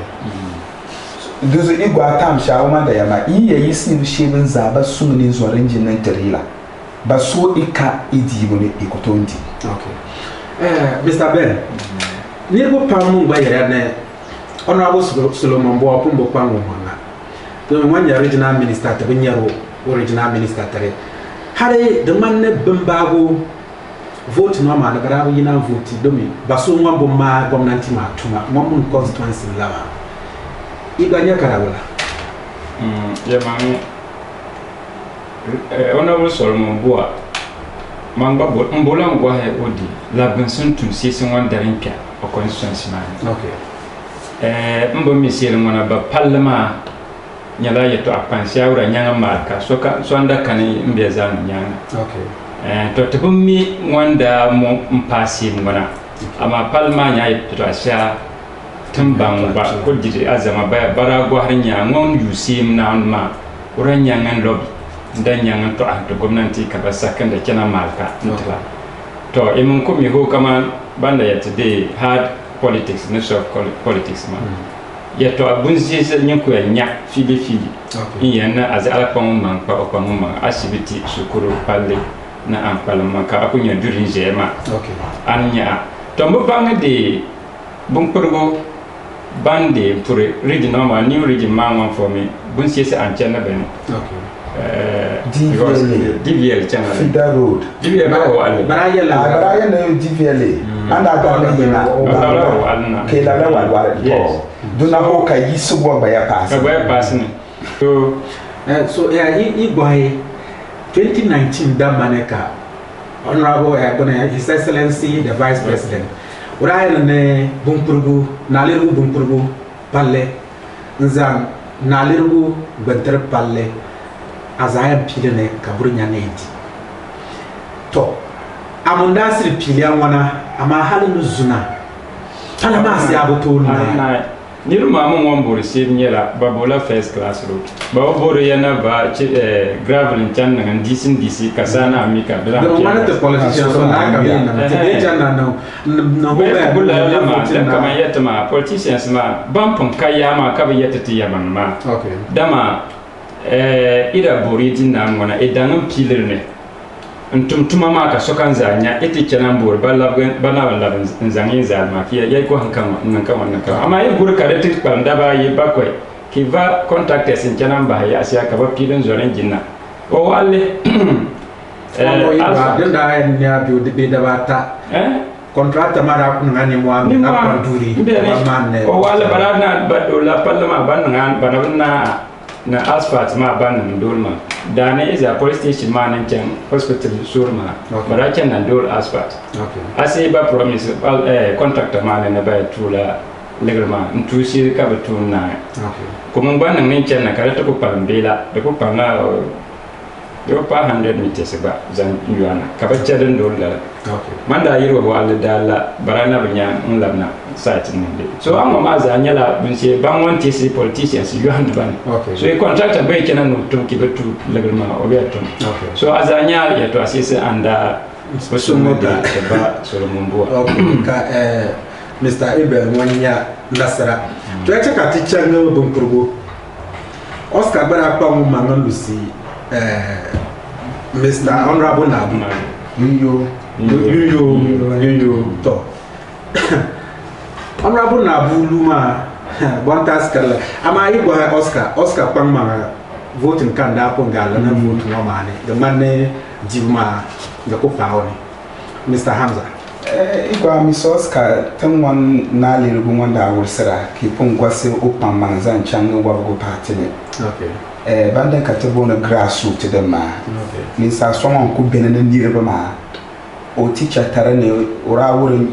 duzu igwa tam sha o manda yama iye yisi shebin zaba sumune zo renjin nan tarila ba so ika idibo ne ikotondi okay Mr. Ben ni bo pamu ba yere na honorable Solomon Buwa pumbo pangu manga to wanya regional minister te binyaro original minister tare hare de manne bimbago vote no ma na gara yina vote domi baso ngombo ma gwamnati ma tuma ngombo constituency lawa iganya karawala ya mami honorable Solomon Buwa mangba mbola ngwa he odi la benson tu season one darinka o constituency ma okay mbo mi sel ngona ba parlement nyala yeto apansia ura nyanga marka so anda kani mbeza nyanga okay to tebumi ngwanda mo mpasi ngona ama palma nya yeto asha tambang ba ko didi azama ba bara go har nya ngon yusim na ma ura nyanga lobby nda nyanga to anto gomnanti ka ba sakanda kena marka ntla to emun ko mi ho kama banda yetde hard politics ne soft politics ma yeto abunzi se nyako nya fili yana az ala pon man pa o pon man asibiti sukuru palle na an palma ka akunya durin jema okay anya to mbo banga de bunkurgo bande pour region normal new region man for me bunzi se an chana ben okay DVL channel Fida Road DVL ba wale baraya na DVL anda ga na yina ke la wal duna ho ka yisu bo ba ya pass ne so igwaye 2019 da maneka honorable his excellency the vice president uraya ne bunkurgu naliru bunkurgu palle nzam naliru gbantar palle azaya pilene kaburnya nedi to amunda sir pilian wana ama halin zuna tala ma si abotona niru mamu ngombori sim nyela babola first class road ba boro yana ba gravel chan ngan DC kasana amika bla no mana te politician so na ka na te jana no ba bulla ma dan kama yata ma politicians ma bampon kayama ka ba yata ti yaman ma okay dama ida boriti na ngona edanum pilirne ntumtuma ma ka sokan zanya eti kenan bor bala nzangin zalma fiya yai ko hankan amma yi gur kare tik banda ba yi bakwai ki va contacte sin kenan ba ya asiya ka ba pilin zoren jinna o walle alfa da ya biyo de da bata contractor mara kun ngani mo am na duri o walle barana badola parlement ban banna na asphalt ma ban ndolma dane iza police station ma nan can hospital surma barakan nan dol asphalt ase ba promise contractor ma na ba tula legalma ntusi ka batuna kuma ban nan can na kare ta ko pambela da ko pana yo pa 100 meters ba zan yuana ka bacce dan dol la manda yiro wa dala barana banya nlabna site ninde so amma ma za nyala bunse ban wanti si politicians you hand ban so e contractor bai kenan no to ki betu legalma o be to so azanya ya to asise anda sumo da ba Solomon Buwa ka Mr. Ibrahim wanya nasara to ya ka teacher no bunkurgo Oscar bara pa mu mangan lucy Mr. Honorable Nabu you to Honorable Nabu Luma bontas kala ama igwa Oscar pangma voting kanda ko ngala na vote no mane the manne jima ga ko pawni Mr. Hamza igwa mi sos ka tan wan na le rubu wanda wursira ki pun gwase upan manzan chan wa go party ne okay banden ka tabo na grassroots de ma okay min sa so wan ku bene na nirba ma o teacher tare ne ora wurin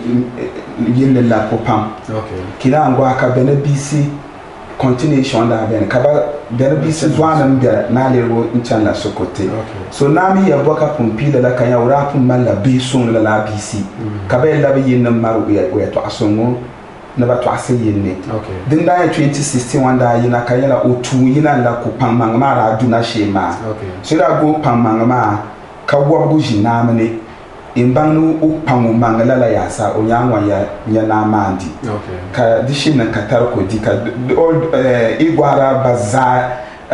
yin la ko pam okay kila angwa ka bene bc continuation da bene ka ba bene bc zwana mbia na le ro inchan la sokote okay so nami ya boka pumpila la kanya ora pum mala bison la bc ka ba la bi yin maru ya to asongo na ba to ase yin ne okay din da 2016 wanda yina ka yala otu yina la ko pam manga ra du na shema okay so da go pam manga ma ka wo bu jina mane imbanu upangu mangala la yasa onyangwa ya na mandi okay ka dishin ka tarko di ka igwara baza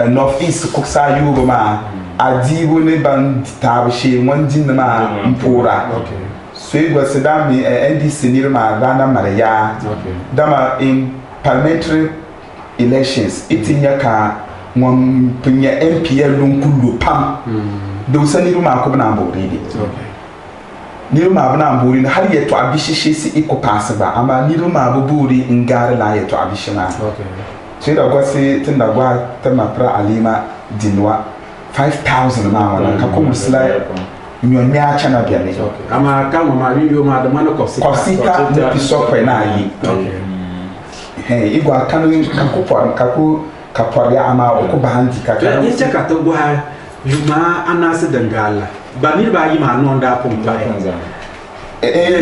northeast kuksa yugo ma adibu ne ban tabshi wandin ma mpura okay so igwa sedami NDC nirma rana maraya okay dama in parliamentary elections itinya ka ngom punya MPL lunkulu pam do sanirma ko na mbori okay niru ma bana mburi na har yeto abishishi si iko pasaba ama niru ma buburi ngare la yeto abishima okay so da gwasi tunda gwa tama pra alima dinwa 5000 ma wana ka ko musla nyonya acha na biane okay ama kama ma video ma da mano kosika na pisokwe na yi okay igwa kanu ka ko ya ama ko bahandi ka ya ce ka to gwa yuma anase dangala banir ba yi ma non da pum pa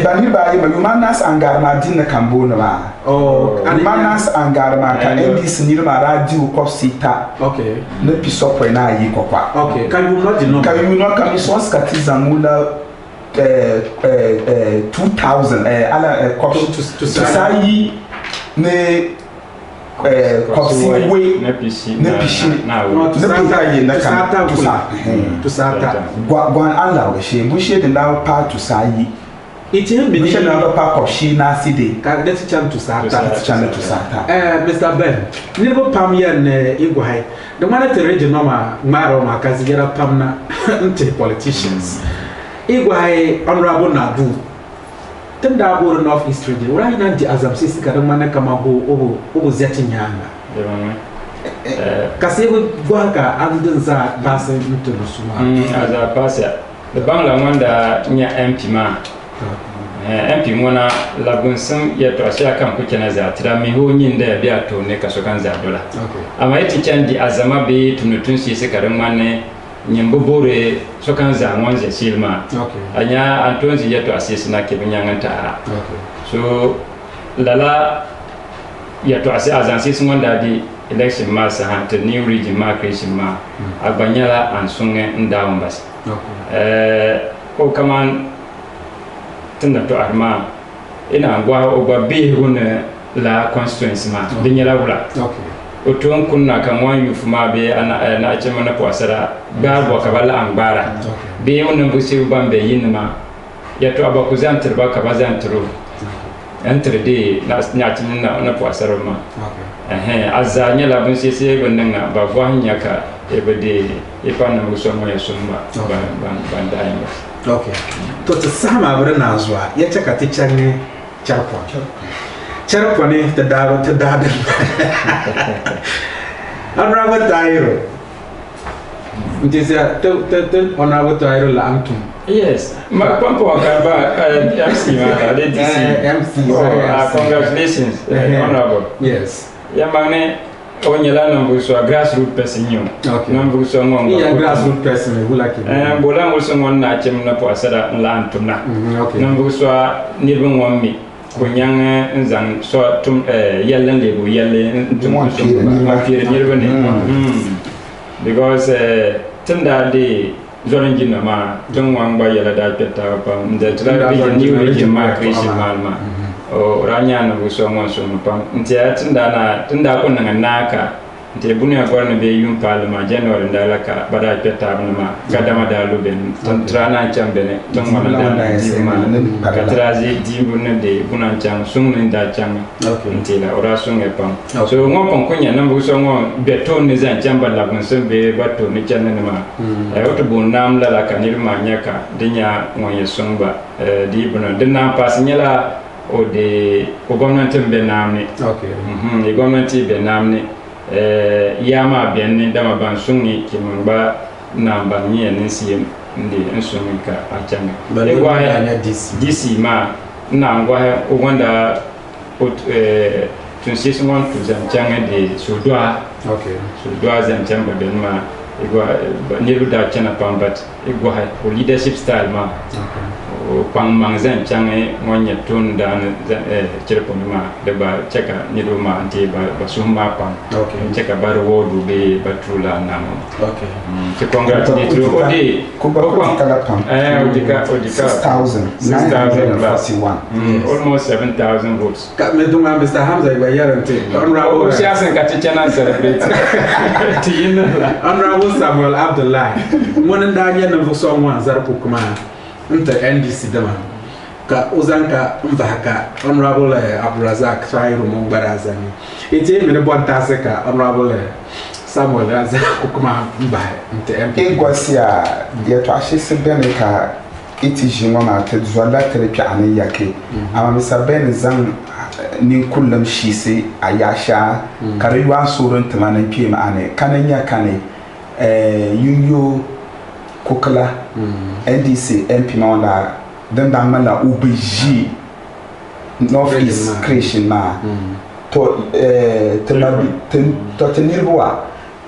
banir ba yi ma yuma nas angarma din na kambona ma yuma nas angarma ka NDC ni ma radio ko sita okay na pisopwe na yi kokwa okay ka yuma di no ka yuma ka mi sos ka tizamula 2000 ala ko to sayi ne kopsi we na pishi na pita yi na kan to sata gwan Allah we she bu she de na pa to sayi iti hin bu she na pa kopsi na side ka de ti chan to sata to sata Mr. Ben ni bo pam ye ne igwai the man at the region ma maro ma kazigera pam na nte politicians igwai honorable Nadu tenda bo North East region wala ina nti azam sisi kada man kama bo zeti nyanga kasi gwa ka andin za pase nto suma aza pase the bangla wanda nya MP ma MP mona labunsan ya to asha kan kuke na za tira mi ho nyin da biya to ne kaso kan za dola amma yati candi azama be tunutun si se karan manne nyimbo bore so kan za monze silma anya antonzi ya to asisi na ke binyanganta so lala ya to asi azansi sun wanda di election ma sa hanta new region ma creation ma agbanyala ansunge ndawon bas ko kaman tunda to arma ina gwa ogba behuna la constituency ma dinyala wula o ton kunna kan wan yufu ma be ana na chema na kwasara garbo kabala ambara be wonan busi bambe yinma ya to abakuzan tirba kabazan tiro entre de na nyatin na kwasara ma azanya la bun sese gwanin na ba gwa nyaka ebede ipana muso mo yasumba ban dai okay to ta sama bare na zuwa ya caka ta canne charpo ne ta daro ta dada an raba tayro ndisa ta ona wa tayro la antum yes ma kwampo wakaba MC ma ta de DC MC congratulations honorable yes ya magne onyela nambu so grassroots person you nambu so ngongo ya grassroots person wula ki bola ngol so ngon na chem na po asada la antumna nambu so nirbu ngommi ko nyang nzang so tum yellen le bu yelle tum so ma fire nirbu ne because tunda de zorin jinna ma tum wangba yela da petta pa nda tra bi ni wi ma creation ma o ranya na bu so ngon so pam ntia tunda ko nan naka nte bunya gorna be yum parlement january ndala ka bada petabnama gadama dalu ben ton trana chambene ton wala da dima ka trazi dibu ne de bunan chang sung ne da chang nte la ora sung e pam so ngo kon kunya nambu so ngo beton ne zan chamba la kon so be bato ne channe ma e oto bu nam la ka nirma nyaka dinya ngo ye sung ba dibu no dinna pas nyala o de ko gomnati be namni e gomnati be namni yama bienne dama ban sungi kimba namba ni en siem ndi nsumi ka achanga e wa ya disi ma na ngwa o wanda tunsis ngon tu changa de sudwa sudwa changa ben ma e gwa ni lu da chana pambat e gwa o leadership style ma o pang mangzan changa ngonya tun da chirpo ma de ba cheka ni lu ma anti ba summa pam cheka bar wodu be batrula namo to congratulate you odi ko kala pam odika 6,941 almost 7,000 votes ka me dunga Mr. Hamza ba yarante honorable siasen ka chana celebrate honorable Samuel Abdullahi mon da nya na vuso nwa zarpu kuma nta NDC dama ka uzanka mbaka honorable Abdulrazak Shairu Mungbarazani ite me ne bonta seka honorable Samuel Razak kuma mba nta MP egwasia ya to ashise bene ka itiji ngoma te zwala tere pya ani yake ama misabene zan ni kullum shise ayasha kariwa surun tamanan pima ane kananya kane yuyo kokala NDC MP mawla dan da mala ubiji North East creation ma to tenirwa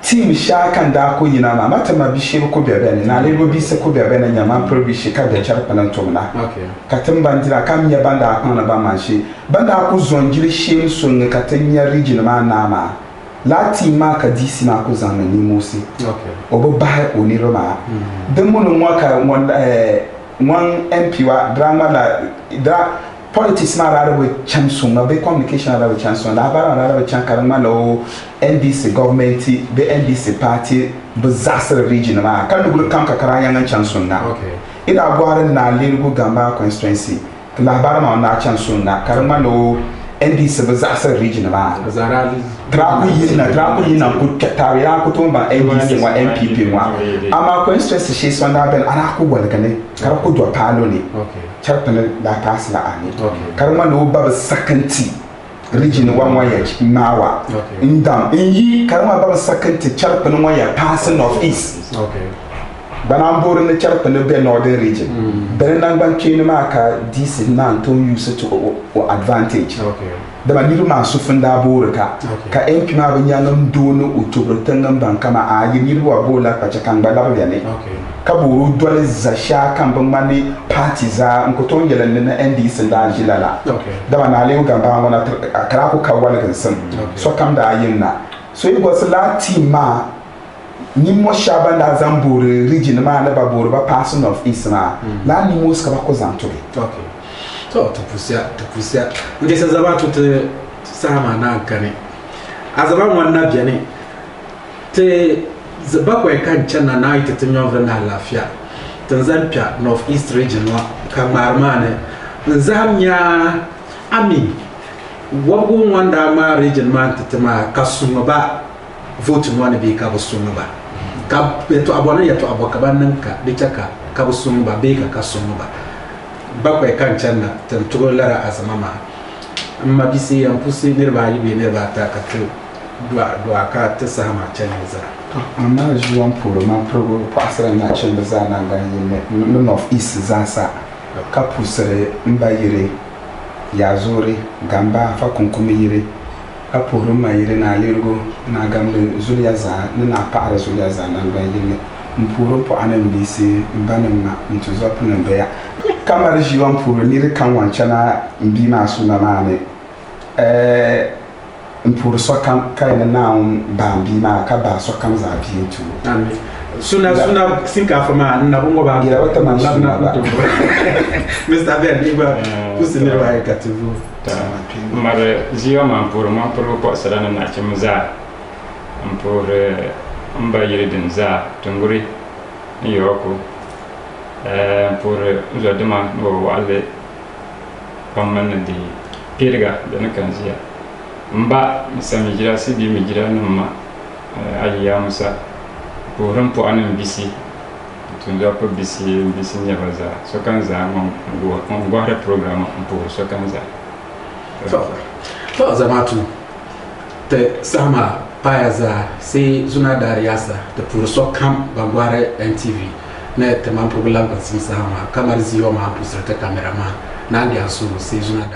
team shakan da ko yina ma mata ma bishi ko bebe na le go bise ko bebe na nyama probishi ka da charpa nan tomna ka tambandira kam ya banda kan na ba manshi banda ku zonjiri shin sun ka tanya region ma na ma lati ma ka disi ma ko zan ni musi obo ba oni roma dan mun waka wan MP wa drama la da politics ma rara we chanson ma be communication rara we chanson la bara rara we chankar ma lo NDC government be NDC party be zasar region ma kan dugul kan ka kara yan chanson na ina gwarin na lirgu gamba constituency la bara ma na chanson na karma lo NDC be zasar region ma draku yina ku tawe ya ku tumba NDC wa MPP wa ama constituency shi swanda ben ana ku gwal kane kar ku do palo ne charpana da pasla ani karma no baba sakanti region one waya mawa indam inyi karma baba sakanti charpana waya passing of east banambor ne charpana be northern region ben nan ban kini ma ka DC nan to use to advantage da maniru masu funda borka ka MP ma ban yanan dono October tangan ban kama a yi wa bola ka cakan bala ne ka buru dole za sha kan ban mani party za in ko ton yalan na NDC da jilala da bana lewu gamba wana kara ko kawala kan san so kam da yin na so yi wasu lati ma ni mo shaban da zambore region ma na baburu ba person of isma la ni mo ska ba ko zanto to tupusia ndisa zaba tutu sama na kane azaba wannan biane te zaba ko kan canna na ita tun yau na lafiya Tanzania North East region wa kamar mane nzamnya ami wagun wanda ma region ma tatama kasuma ba vote wani bi ka busuma ba ka to abona ya to abokaban nan ka dicaka ka busuma ba be ka kasuma ba bakwai kan canna tantugo lara azamama amma bisi yan pusi nirba yi be nirba ta ka to dua ka ta sama canne za amma juwan puro ma progo pasra na cin za na ganin no of east zansa ka pusere mbayire ya zore gamba fa kunkumi yire ka puro ma yire na lirgo na gamle zuliya za na para zuliya za na ganin mpuro po anan bisi mbanin ma ntuzo punan beya kamar jiwan puro ni kan wancana mbi ma suna mane mpuro so kan kai na bambi ma ka ba so kan za bi tu amen suna sinka fama na bongo ba gira wata man suna ba Mr. Ben iba kusini ba kativu mare jiwa ma puro ko sarana na chimza pour n ba yiri din zaa tunguri n yoko pour zodima no wale pamman di pirga da na kan ziya mba sami jira si bi mi jira ma ayya musa pour un po anan bisi tun da ko bisi ne baza so kan za on gwara program pour so kan za to zamatu te sama payaza si zuna dariasa te pour so kam bagware NTV ne te man program kan sama kamar ziyo ma pusrata cameraman na dia so si zuna